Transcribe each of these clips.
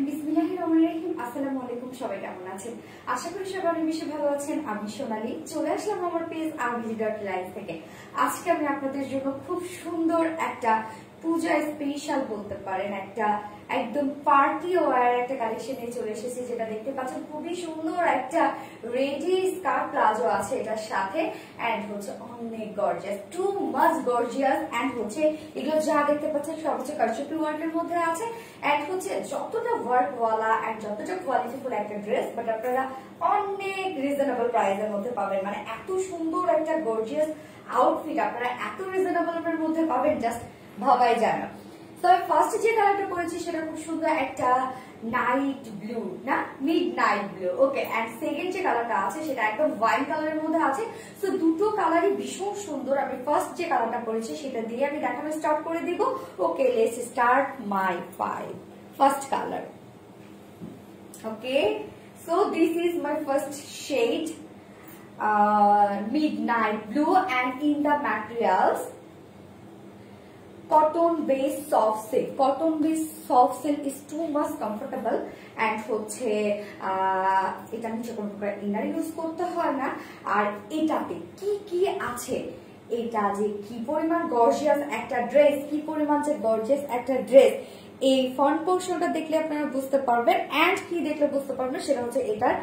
বিসমিল্লাহির রহমানির রহিম। আসসালামু আলাইকুম, সবাই কেমন আছেন? আশা করি সবাই অনেক বেশি ভালো আছেন। আমি সোনালী চলে আসলাম আমার পেজ arvizi.life থেকে। আজকে আমি আপনাদের জন্য খুব সুন্দর একটা পূজা স্পেশাল বলতে পারেন একটা একদম পার্টি ওয়্যার একটা কালেকশন নিয়ে চলে এসেছি, যেটা দেখতে পাচ্ছেন খুবই সুন্দর একটা রেডি স্কার্ট প্লাজো আছে এটার সাথে, এন্ড হচ্ছে অনেক gorgeous, too much gorgeous. And হচ্ছে এগুলো যা দেখতে পাচ্ছেন সব হচ্ছে কারচুপি ওয়ার্কের মধ্যে আছে, এন্ড হচ্ছে যতটা ওয়ার্ক ওয়ালা এন্ড যতটা কোয়ালিটিফুল একটা ড্রেস, বাট আপনারা অনেক রিজনেবল প্রাইসের মধ্যে পাবেন। মানে এত সুন্দর একটা গর্জিয়াস আউটফিট আপনারা এত রিজনেবল এর মধ্যে পাবেন, জাস্ট ভাবাই যায় না। তো ফার্স্ট যে কালারটা পরেছি সেটা খুব সুন্দর একটা নাইট ব্লু, না midnight blue, okay. And second যে কালারটা আছে সেটা একদম ওয়াইন কালারের মধ্যে আছে। সো দুটো কালারই ভীষণ সুন্দর। আমি ফার্স্ট যে কালারটা পরেছি সেটা দিয়ে আমি দেখানো স্টার্ট করে দিব। Okay, let's start my first colour. Okay, so this is my first shade, midnight blue, and in the materials cotton based soft silk. Cotton based soft silk is too much comfortable, and হচ্ছে এটা নিচে কোনো প্রকার inner use করতে হয় না। আর এটাতে কি কি আছে, এটা যে কি পরিমাণ গর্জিয়াস একটা ড্রেস, কি পরিমাণ যে গর্জিয়াস একটা ড্রেস, এই ফ্রন্ট পোর্শনটা দেখলে আপনারা বুঝতে পারবেন। এন্ড কি দেখলে বুঝতে পারবেন সেটা হচ্ছে এটার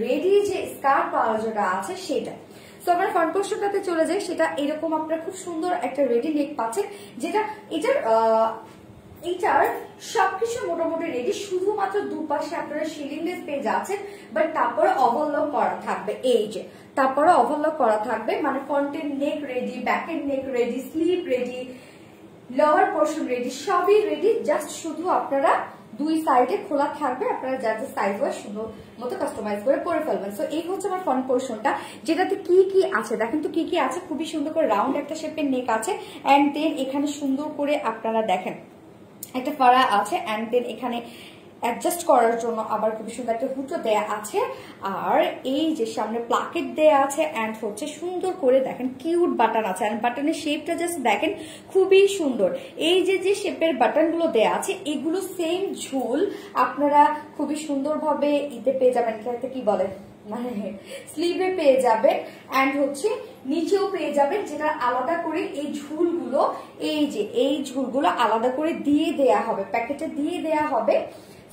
রেডি যে স্কার্ট প্লাজোটা আছে সেটা। তো আমরা ফ্রন্ট পোর্শনটাতে চলে যাই, সেটা এরকম আপনারা খুব সুন্দর একটা রেডি নেক পাচ্ছেন, যেটা এটার সবকিছু মোটামুটি রেডি, শুধুমাত্র দুপাশে আপনারা শিলিংলেস পেয়ে যাচ্ছেন, বাট তারপরে ওভারলক করা থাকবে। এই যে তারপরে ওভারলক করা থাকবে, মানে ফ্রন্টের নেক রেডি, ব্যাকের neck ready, sleeve ready, lower portion ready, সবই রেডি। জাস্ট শুধু আপনারা দুই সাইডে খোলা থাকবে, আপনারা যার যে সাইজ হয় সুন্দর মতো কাস্টমাইজ করে পরে ফেলবেন। সো এই হচ্ছে আমার ফ্রন্ট পোর্শনটা, যেটাতে কি কি আছে দেখেন তো। কি কি আছে, খুবই সুন্দর করে রাউন্ড একটা শেপের নেক আছে, এন্ড দেন এখানে সুন্দর করে আপনারা দেখেন একটা ফাড়া আছে, এন্ড দেন এখানে অ্যাডজাস্ট করার জন্য আবার খুবই সুন্দর একটা হুটো দেয়া আছে। আর এই যে সামনে প্লাকেট দেয়া আছে, এন্ড হচ্ছে সুন্দর করে দেখেন কিউট বাটন আছে, এন্ড বাটনের শেপটা জাস্ট দেখেন খুবই সুন্দর। এই যে যে শেপের বাটন গুলো দেয়া আছে এগুলো সেম ঝুল আপনারা খুবই সুন্দরভাবে ইতে পেয়ে যাবেন, কি বলে মানে স্লিভে পেয়ে যাবেন, এন্ড হচ্ছে নিচেও পেয়ে যাবেন, যেটা আলাদা করে এই ঝুলগুলো, এই যে এই ঝুলগুলো আলাদা করে দিয়ে দেয়া হবে, প্যাকেটে দিয়ে দেয়া হবে।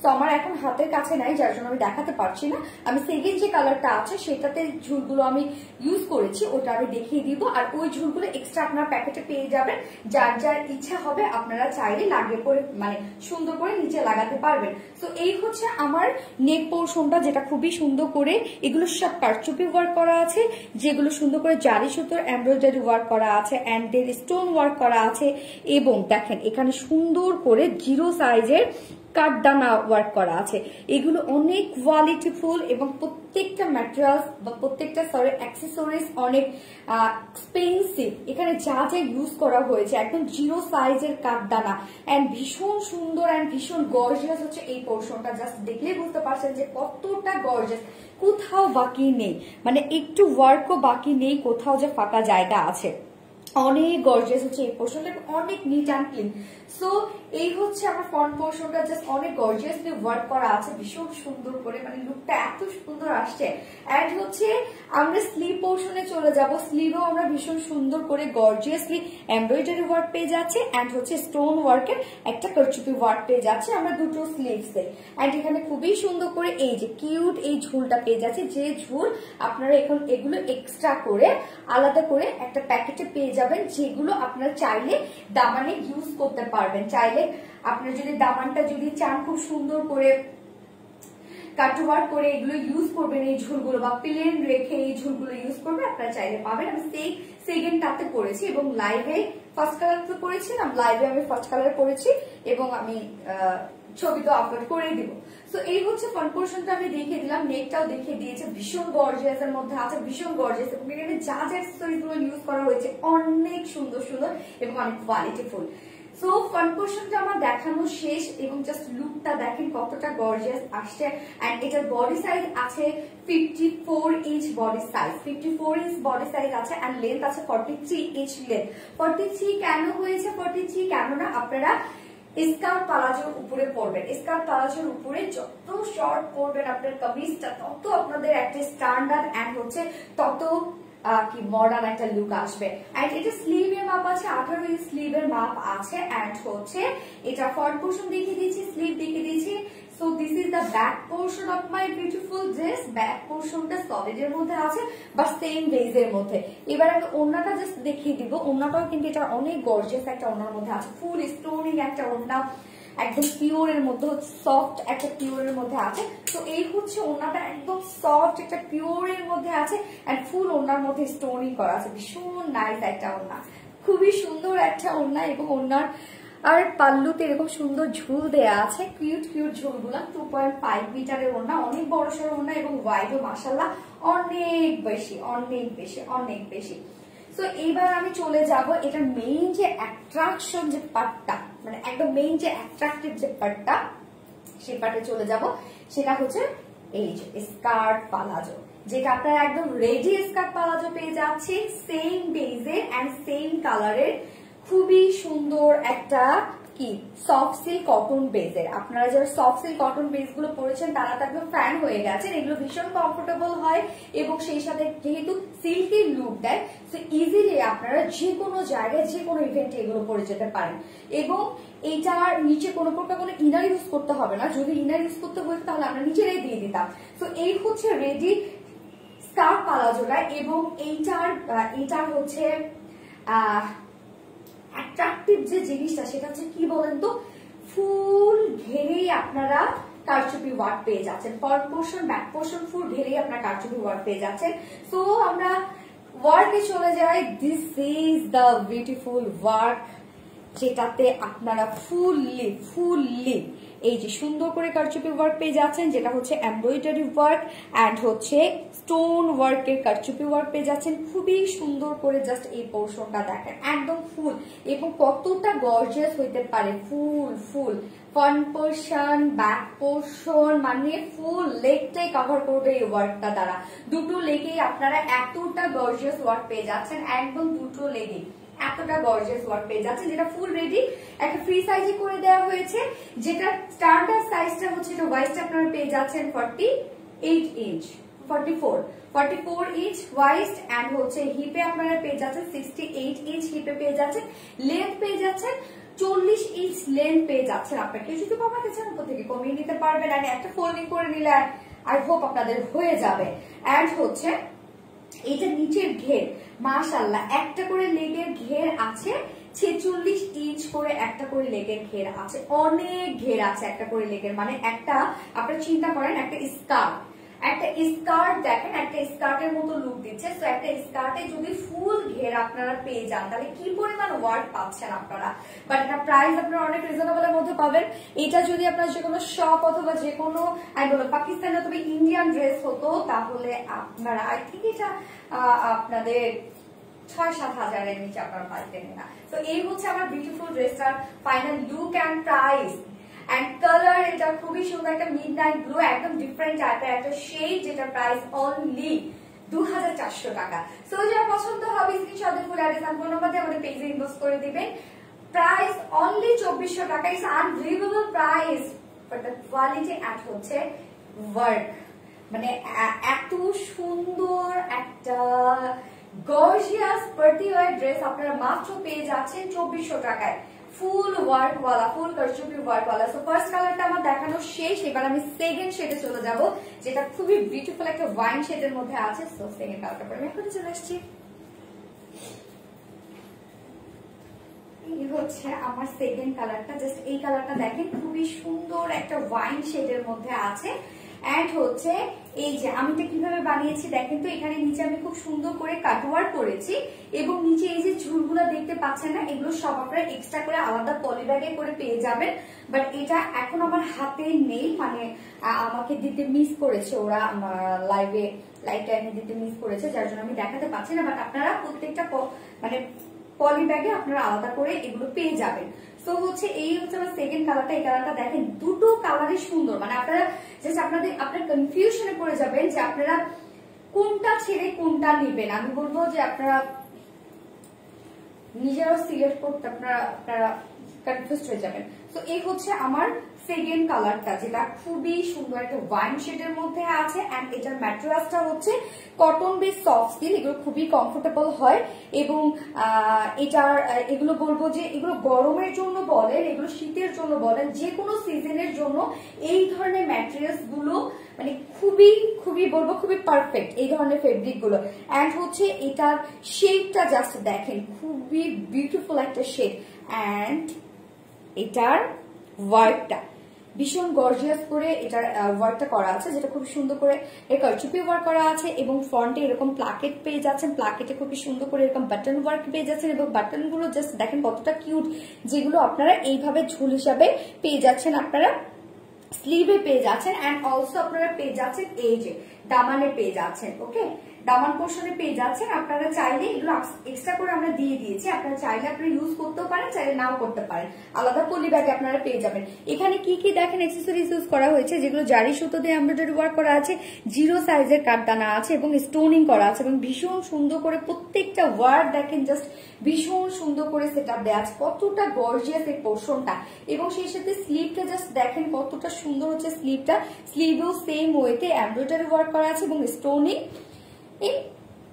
তো আমার এখন হাতের কাছে নাই, যার জন্য আমি দেখাতে পারছি না। আমি সেকেন্ড যে কালারটা আছে সেটাতে ঝুলগুলো আমি ইউজ করেছি, ওটা আমি দেখিয়ে দিব। আর ওই ঝুলগুলো এক্সট্রা আপনারা প্যাকেটে পেয়ে যাবেন, যার যার ইচ্ছা হবে আপনারা চাইলে লাগিয়ে পরে মানে সুন্দর করে নিচে লাগাতে পারবেন। তো এই হচ্ছে আমার নেক পোর্শনটা, যেটা খুবই সুন্দর করে এগুলো সব কারচুপি ওয়ার্ক করা আছে, যেগুলো সুন্দর করে জারি সুতোর এমব্রয়ডারি ওয়ার্ক করা আছে, এন্ড দের স্টোন ওয়ার্ক করা আছে। এবং দেখেন এখানে সুন্দর করে জিরো সাইজের কাঠদানা ওয়ার্ক করা আছে। এগুলো অনেক কোয়ালিটিফুল এবং প্রত্যেকটা ম্যাটেরিয়ালস বা প্রত্যেকটা অ্যাক্সেসরিজ অনেক এক্সপেন্সিভ। এখানে যা যা ইউজ করা হয়েছে একদম জিরো সাইজের কাঠদানা, এন্ড ভীষণ সুন্দর এন্ড ভীষণ গর্জিয়াস হচ্ছে এই পোর্শনটা। জাস্ট দেখলেই বুঝতে পারছেন যে কতটা গর্জিয়াস, কোথাও বাকি নেই, মানে একটু ওয়ার্কও বাকি নেই, কোথাও যে ফাঁকা জায়গা আছে। অনেক গর্জিয়াস হচ্ছে এই পোর্শনটা, অনেক নিট অ্যান্ড ক্লিন। সো এই হচ্ছে আমার ফ্রন্ট পোর্শনটা, জাস্ট অনেক গর্জিয়াসলি ওয়ার্ক করা আছে, ভীষণ সুন্দর করে, মানে লুকটা এত সুন্দর আসছে। এন্ড হচ্ছে আমরা স্লিভ পোর্শনে চলে যাব। স্লিভেও আমরা ভীষণ সুন্দর করে গর্জিয়াসলি এমব্রয়ডারি ওয়ার্ক পেয়ে যাচ্ছে, এন্ড হচ্ছে স্টোন ওয়ার্কের একটা কারচুপি ওয়ার্ক পেয়ে যাচ্ছে আমরা দুটো স্লিভসে। এন্ড এখানে খুবই সুন্দর করে এই যে কিউট এই ঝুলটা পেয়ে যাচ্ছে, যে ঝুল আপনারা এখন এগুলো এক্সট্রা করে আলাদা করে একটা প্যাকেটে পেয়ে যাবেন, যেগুলো আপনারা চাইলে দামানে ইউজ করতে পারবেন। চাইলে আপনারা যদি দামানটা যদি চান খুব সুন্দর করে কাটওয়ার্ক করে এগুলো ইউজ করবেন, এই ঝুলগুলো বা প্লেন রেখে এই ঝুলগুলো ইউজ করবেন, আপনারা চাইলে পাবেন। আমি সেই সেকেন্ডটাতে করেছি এবং লাইভে ফার্স্ট কালার তো করেছিলাম, লাইভে আমি ফার্স্ট কালার করেছি এবং আমি ছবি তো আপলোড করে দিব। তো এই হচ্ছে ফ্রন্ট পোর্শনটা আমি দেখিয়ে দিলাম, নেকটাও দেখিয়ে দিয়েছে, ভীষণ গর্জিয়াস এর মধ্যে আছে, ভীষণ গর্জিয়াস। এবং এখানে যা যা অ্যাক্সেসরিজ গুলো ইউজ করা হয়েছে অনেক সুন্দর সুন্দর এবং অনেক কোয়ালিটিফুল। সো ফ্রন্ট পোর্শনটা আমার দেখানো শেষ, এবং জাস্ট লুকটা দেখেন কতটা গর্জিয়াস আসছে। এন্ড এটার বডি সাইজ আছে 54 inch body size, 54 inch body size আছে, এন্ড লেন্থ আছে 43 ইঞ্চ লেন্থ। 43 কেন হয়েছে 43? কেননা আপনারা স্কার্ট পালাজোর উপরে পরবেন। স্কার্ট পালাজোর উপরে যত শর্ট পরবেন আপনার কামিজটা, তত আপনাদের একটা স্ট্যান্ডার্ড এন্ড হচ্ছে তত কি মডার্ন একটা লুক আসবে। এন্ড এটা স্লিভের মাপ আছে 18 ইঞ্চ স্লিভের মাপ আছে। এন্ড হচ্ছে এটা ফ্রন্ট পোর্শন দেখিয়ে দিচ্ছি, স্লিভ দেখিয়ে দিচ্ছি। So this is the back portion of my beautiful dress. Back পোর্শনটা সলিড এর মধ্যে আছে বা সেম বেজের মধ্যে। এবার আমি ওড়নাটা জাস্ট দেখিয়ে দিব। ওড়নাটাও কিন্তু এটা অনেক গর্জিয়াস একটা ওড়নার মধ্যে আছে, ফুল স্টোনিং একটা ওড়না, একদম পিওর এর মধ্যে হচ্ছে, সফট একটা পিওর এর মধ্যে আছে। তো এই হচ্ছে ওড়নাটা একদম সফট একটা পিওর এর মধ্যে আছে এন্ড ফুল ওড়নার মধ্যে স্টোনিং করা আছে। ভীষণ নাইস একটা ওড়না, খুবই সুন্দর একটা ওড়না। এবং ওড়নার আর পাল্লুতে এরকম সুন্দর ঝুল দেয়া আছে, কিউট কিউট ঝুলগুলা। 2.5 মিটারের ওড়না, অনেক বড় সড় ওড়না এবং ওয়াইডও মাশাআল্লাহ অনেক বেশি অনেক বেশি অনেক বেশি। সো এইবার আমি চলে যাব এটা মেইন যে অ্যাট্রাকশন যে পার্টটা, মানে একদম মেইন যে অ্যাট্রাকটিভ যে পার্টটা, সেই পার্টে চলে যাব। সেটা হচ্ছে এই যে স্কার্ট পালাজো, যেটা আপনারা একদম রেডি স্কার্ট পালাজো পেয়ে যাচ্ছি সেম বেজে এন্ড সেম কালারের। খুবই সুন্দর একটা কি সফট সিল্ক কটন বেজের। আপনারা যারা সফট সিল্ক কটন বেজ গুলো পরেছেন তারা তো একদম ফ্যান হয়ে গেছেন। এগুলো ভীষণ কমফোর্টেবল হয় এবং সেই সাথে যেহেতু সিল্কের লুক দেয়, তো ইজিলি আপনারা যে কোনো জায়গায় যে কোনো ইভেন্টে এগুলো পরে যেতে পারেন। এবং এইটার নিচে কোনো প্রকার কোনো ইনার ইউজ করতে হবে না। যদি ইনার ইউজ করতে হতো তাহলে আমরা নিজেরাই দিয়ে দিতাম। তো এই হচ্ছে রেডি স্কার্ট পালাজোটা। এবং এইটার হচ্ছে অ্যাট্রাকটিভ যে জিনিসটা সেটা হচ্ছে কি বলেন তো, ফুল ঘেরেই আপনারা কারচুপি ওয়ার্ক পেয়ে যাচ্ছেন। ফ্রন্ট পোর্শন ব্যাক পোর্শন ফুল ঘেরেই আপনারা কারচুপি ওয়ার্ক পেয়ে যাচ্ছেন। সো আমরা ওয়ার্কে চলে যাই। This is the beautiful work, যেটাতে আপনারা ফুললি এই যে সুন্দর করে কারচুপি ওয়ার্ক পেয়ে যাচ্ছেন, যেটা হচ্ছে এমব্রয়ডারি ওয়ার্ক এন্ড হচ্ছে স্টোন ওয়ার্কের কারচুপি ওয়ার্ক পেয়ে যাচ্ছেন। খুবই সুন্দর করে জাস্ট এই পোর্শনটা দেখেন, একদম ফুল এবং কতটা গর্জিয়াস হইতে পারে। ফুল ফ্রন্ট পোর্শন ব্যাক পোর্শন মানে ফুল লেগটাই কভার করবে এই ওয়ার্কটা দ্বারা। দুটো লেগেই আপনারা এতটা গর্জিয়াস ওয়ার্ক পেয়ে যাচ্ছেন, একদম দুটো লেগেই এতটা গর্জিয়াস ওয়ার্ক পেয়ে যাচ্ছে, যেটা ফুল রেডি একটা ফ্রি সাইজে করে দেওয়া হয়েছে। যেটা স্ট্যান্ডার্ড সাইজটা হচ্ছে এটা ওয়াইস্ট আপনারা পেয়ে যাচ্ছেন 48 ইঞ্চ 44 ইঞ্চ ওয়াইস্ট এন্ড হচ্ছে হিপে আপনারা পেয়ে যাচ্ছেন 68 ইঞ্চ হিপে পেয়ে যাচ্ছেন। লেন্থ পেয়ে যাচ্ছেন 40 ইঞ্চ লেন্থ পেয়ে যাচ্ছেন। আপনাকে যদি কমাতে চান উপর থেকে কমিয়ে নিতে পারবেন। আর একটা ফোল্ডিং করে নিলে আই হোপ আপনাদের হয়ে যাবে। এন্ড হচ্ছে এইটা নিচের ঘের মাশাআল্লাহ একটা করে লেগের ঘের আছে, 46 ইঞ্চ করে একটা করে লেগের ঘের আছে। অনেক ঘের আছে একটা করে লেগের, মানে একটা আপনারা চিন্তা করেন একটা স্কার্ট দেখেন, একটা স্কার্টের মতো লুক দিচ্ছে। তো একটা স্কার্টে যদি ফুল ঘের আপনারা পেয়ে যান তাহলে কি পরিমাণ ওয়ার্ক পাচ্ছেন আপনারা। বাট এটা প্রাইস আপনারা অনেক রিজনেবল এর মধ্যে পাবেন। এটা যদি আপনার যে কোনো শপ অথবা যে কোনো পাকিস্তানি অথবা ইন্ডিয়ান ড্রেস হতো তাহলে আপনারা আই থিঙ্ক এটা আপনাদের 6-7 হাজারের নিচে আপনারা পাইতেন না। তো এই হচ্ছে আমার বিউটিফুল ড্রেসটার final look and price and colour. এটা খুবই সুন্দর একটা মিডনাইট ব্লু, একদম ডিফারেন্ট টাইপের একটা শেড, যেটা প্রাইস অনলি 2400 টাকা। সো যারা পছন্দ হবে স্ক্রিনশট দিয়ে ফুল অ্যাড্রেস আর ফোন নাম্বার দিয়ে আমাদের পেজে ইনবক্স করে দিবেন। প্রাইস অনলি 2400 টাকা। It's unbelievable price for the quality and হচ্ছে ওয়ার্ক। মানে এত সুন্দর একটা গর্জিয়াস পার্টি ওয়্যার ড্রেস আপনারা মাত্র পেয়ে যাচ্ছেন 2400 টাকায়। ফুল ওয়ার্ক ওয়ালা, ফুল কারচুপি ওয়ার্ক ওয়ালা। সো ফার্স্ট কালারটা আমার দেখানো শেষ। এবার আমি সেকেন্ড শেডে চলে যাব, যেটা খুবই বিউটিফুল একটা ওয়াইন শেডের মধ্যে আছে। সো সেকেন্ড কালারটা পরে আমি এখন চলে আসছি। এই হচ্ছে আমার সেকেন্ড কালারটা। জাস্ট এই কালারটা দেখেন, খুবই সুন্দর একটা ওয়াইন শেডের মধ্যে আছে। এন্ড হচ্ছে এই যে আমি এটা কিভাবে বানিয়েছি দেখেন তো, এখানে নিচে আমি খুব সুন্দর করে কাটওয়ার্ক করেছি এবং নিচে এই যে ঝুলগুলো দেখতে পাচ্ছেন না, এগুলো সব আপনারা এক্সট্রা করে আলাদা পলি ব্যাগে করে পেয়ে যাবেন। বাট এটা এখন আমার হাতে নেই, মানে আমাকে দিতে মিস করেছে ওরা, আমার লাইভ টাইমে দিতে মিস করেছে, যার জন্য আমি দেখাতে পাচ্ছি না। বাট আপনারা প্রত্যেকটা মানে পলি ব্যাগে আপনারা আলাদা করে এগুলো পেয়ে যাবেন। সো হচ্ছে এই হচ্ছে আমার সেকেন্ড কালারটা। এই কালারটা দেখেন, দুটো কালারই সুন্দর। মানে আপনারা জাস্ট আপনার কনফিউশনে পড়ে যাবেন যে আপনারা কোনটা ছেড়ে কোনটা নেবেন। আমি বলবো যে আপনারা নিজেরাও সিলেক্ট করতে আপনারা কনফিউজ হয়ে যাবেন। তো এই হচ্ছে আমার সেকেন্ড কালারটা, যেটা খুবই সুন্দর একটা ওয়াইন শেডের মধ্যে আছে। এন্ড এটার ম্যাটেরিয়ালসটা হচ্ছে কটন বেস সফট সিল্ক, এগুলো খুবই কমফোর্টেবল হয়। এবং এটার এগুলো বলবো যে এগুলো গরমের জন্য বলেন, এগুলো শীতের জন্য বলেন, যে কোনো সিজনের জন্য এই ধরনের ম্যাটেরিয়ালস গুলো মানে খুবই খুবই বলবো খুবই পারফেক্ট এই ধরনের ফেব্রিক গুলো। এন্ড হচ্ছে এটার শেডটা জাস্ট দেখেন, খুবই বিউটিফুল একটা শেড। এন্ড এটার ওয়ার্কটা ভীষণ গর্জিয়াস করে এটার ওয়ার্কটা করা আছে, যেটা খুব সুন্দর করে কারচুপি ওয়ার্ক করা আছে। এবং ফ্রন্টে এরকম প্লাকেট পেয়ে যাচ্ছেন, প্লাকেটে খুবই সুন্দর করে এরকম বাটন ওয়ার্ক পেয়ে যাচ্ছেন। এবং বাটন গুলো জাস্ট দেখেন কতটা কিউট, যেগুলো আপনারা এইভাবে ঝুল হিসাবে পেয়ে যাচ্ছেন, আপনারা স্লিভে পেয়ে যাচ্ছেন। এন্ড অলসো আপনারা পেয়ে যাচ্ছেন এই যে দামানে পেয়ে যাচ্ছেন। ওকে, দামান পোর্শনে পেয়ে যাচ্ছেন। আপনারা চাইলে এগুলো এক্সট্রা করে আমরা দিয়ে দিয়েছি, আপনারা চাইলে আপনারা ইউজ করতেও পারেন, চাইলে নাও করতে পারেন। আলাদা পলি ব্যাগে আপনারা পেয়ে যাবেন। এখানে কি কি দেখেন অ্যাক্সেসরিজ ইউজ করা হয়েছে, যেগুলো জারি সুতো দিয়ে এমব্রয়ডারি ওয়ার্ক করা আছে, 0 সাইজের কাঠদানা আছে এবং স্টোনিং করা আছে। এবং ভীষণ সুন্দর করে প্রত্যেকটা ওয়ার্ক দেখেন, জাস্ট ভীষণ সুন্দর করে সেট আপ দেওয়া আছে, কতটা গর্জিয়াস এই পোর্শনটা। এবং সেই সাথে স্লিভটা জাস্ট দেখেন কতটা সুন্দর হচ্ছে স্লিভটা, স্লিভেও সেম ওয়েতে এমব্রয়ডারি ওয়ার্ক করা আছে এবং স্টোনিং এই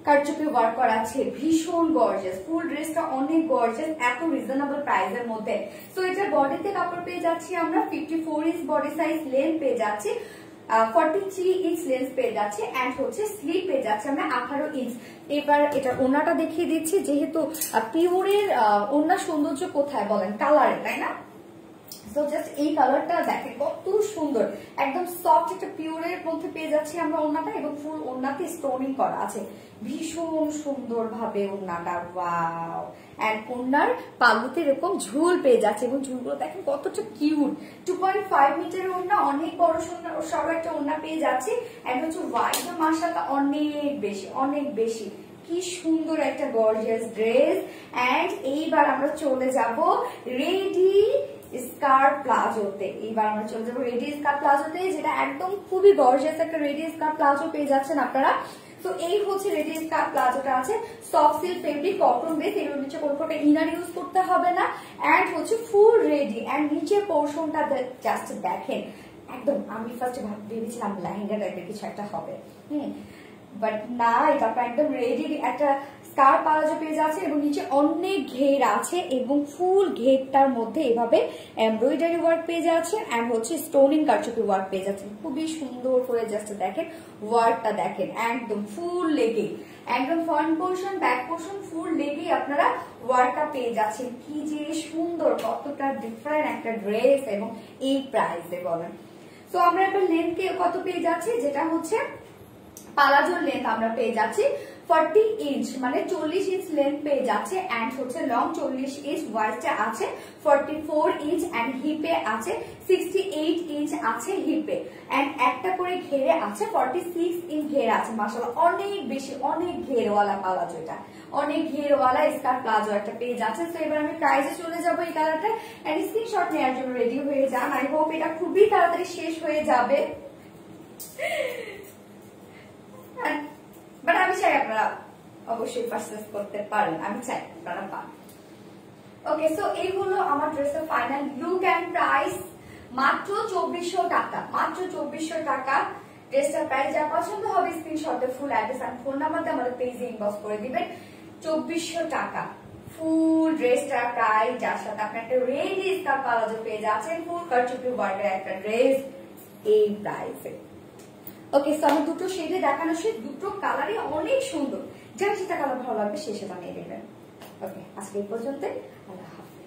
কারচুপি ওয়ার্ক করা আছে, ভীষণ গর্জিয়াস। ফুল ড্রেসটা অনেক গর্জিয়াস এত রিজনেবল প্রাইসের মধ্যে। তো এটা বডিতে কাপড় পেয়ে যাচ্ছি আমরা 54 ইঞ্চ বডি সাইজ, লেন্থ পেয়ে যাচ্ছি 43 ইঞ্চ লেন্থ পেয়ে যাচ্ছে। এন্ড হচ্ছে স্লিভ পেয়ে যাচ্ছে আমরা 18 ইঞ্চ। এবার এটার ওড়নাটা দেখিয়ে দিচ্ছি, যেহেতু পিওরের ওড়নার সৌন্দর্য কোথায় বলেন, কালারে, তাই না? তো জাস্ট এই কালারটা দেখেন কত সুন্দর, একদম সফট একটা পিওরের মধ্যে পেয়ে যাচ্ছি আমরা ওড়নাটা। এবং ফুল ওড়নাতে স্টোনিং করা আছে, ভীষণ সুন্দর ভাবে ওড়নাটা, ওয়াও। এন্ড ওড়নার পাল্লুতে এরকম ঝুল পেয়ে যাচ্ছে এবং ঝুলগুলো দেখেন কতটা কিউট। 2.5 মিটারের ওড়না, অনেক বড় সরো একটা ওড়না পেয়ে যাচ্ছে। এন্ড হচ্ছে হোয়াইট মাশাআল্লাহ অনেক বেশি অনেক বেশি, কি সুন্দর একটা গর্জিয়াস ড্রেস। এন্ড এইবার আমরা চলে যাব রেডি স্কার্ট প্লাজোতে। এইবার আমরা চলে যাবো রেডি স্কার্ট প্লাজোতে, যেটা একদম খুবই গর্জিয়াস একটা রেডি স্কার্ট প্লাজো পেয়ে যাচ্ছেন আপনারা। তো এই হচ্ছে রেডি স্কার্ট প্লাজোটা, আছে soft silk fabric, cotton base, এর নিচে কোনো প্রকার ইনার ইউজ করতে হবে না। এন্ড হচ্ছে ফুল রেডি। এন্ড নিচের পোর্শনটা জাস্ট দেখেন, একদম আমি ফার্স্ট ভেবেছিলাম লেহেঙ্গা টাইপের কিছু একটা হবে, বাট না, এটা একদম রেডি একটা স্কার্ট প্লাজো পেয়ে যাচ্ছে। এবং নিচে অনেক ঘের আছে এবং ফুল ঘেরটার মধ্যে এভাবে এমব্রয়ডারি ওয়ার্ক পেয়ে যাচ্ছে। এন্ড হচ্ছে স্টোনিং কারচুপি ওয়ার্ক পেয়ে যাচ্ছে, খুবই সুন্দর করে জাস্ট দেখেন ওয়ার্কটা দেখেন, একদম ফুল লেগে, একদম ফ্রন্ট পোর্শন ব্যাক পোর্শন ফুল লেগে আপনারা ওয়ার্কটা পেয়ে যাচ্ছেন। কি যে সুন্দর, কতটা ডিফারেন্ট একটা ড্রেস এবং এই প্রাইসে বলেন। তো আমরা এবার লেন্থ কত পেয়ে যাচ্ছি, যেটা হচ্ছে পালাজোর লেন্থ আমরা পেয়ে যাচ্ছি 40 ইঞ্চ, মানে 40 ইঞ্চ লেন্থ পেয়ে যাচ্ছে। এন্ড হচ্ছে লং 40 ইঞ্চ, ওয়াইস্টে আছে 44 ইঞ্চ। এন্ড হিপে আছে 68 ইঞ্চ আছে হিপে। এন্ড একটা করে ঘেরে আছে 46 ইঞ্চ ঘেরে আছে। মাশাআল্লাহ অনেক বেশি, অনেক ঘেরওয়ালা পালাজো, এটা অনেক ঘেরওয়ালা স্কার্ট প্লাজো একটা পেয়ে যাচ্ছে। তো এবার আমি প্রাইসে চলে যাবো এই কালারটা। এন্ড স্ক্রিনশট নেওয়ার জন্য রেডি হয়ে যান। আই হোপ এটা খুবই তাড়াতাড়ি শেষ হয়ে যাবে, বাট আমি চাই আপনারা অবশ্যই পারচেজ করতে পারেন, আমি চাই আপনারা পান। ওকে, সো এই হলো আমার ড্রেসের ফাইনাল লুক এন্ড প্রাইস। মাত্র 2400 টাকা, মাত্র 2400 টাকা ড্রেসটার প্রাইস। যা পছন্দ হবে স্ক্রিনশটে ফুল অ্যাড্রেস আর ফোন নাম্বার দিয়ে আমাদের পেজে ইনবক্স করে দিবেন। 2400 টাকা ফুল ড্রেসটার প্রাইস, যার সাথে আপনি একটা রেডি স্কার্ট প্লাজো পেয়ে যাচ্ছেন, ফুল কারচুপি ওয়ার্কের একটা ড্রেস এই প্রাইসে। ওকে, সো আমি দুটো শেডে দেখানো, সে দুটো কালারই অনেক সুন্দর, যার যেটা কালার ভালো লাগবে সে সেটা নিয়ে নেবেন। ওকে, আজকে এই পর্যন্ত, আল্লাহ হাফেজ।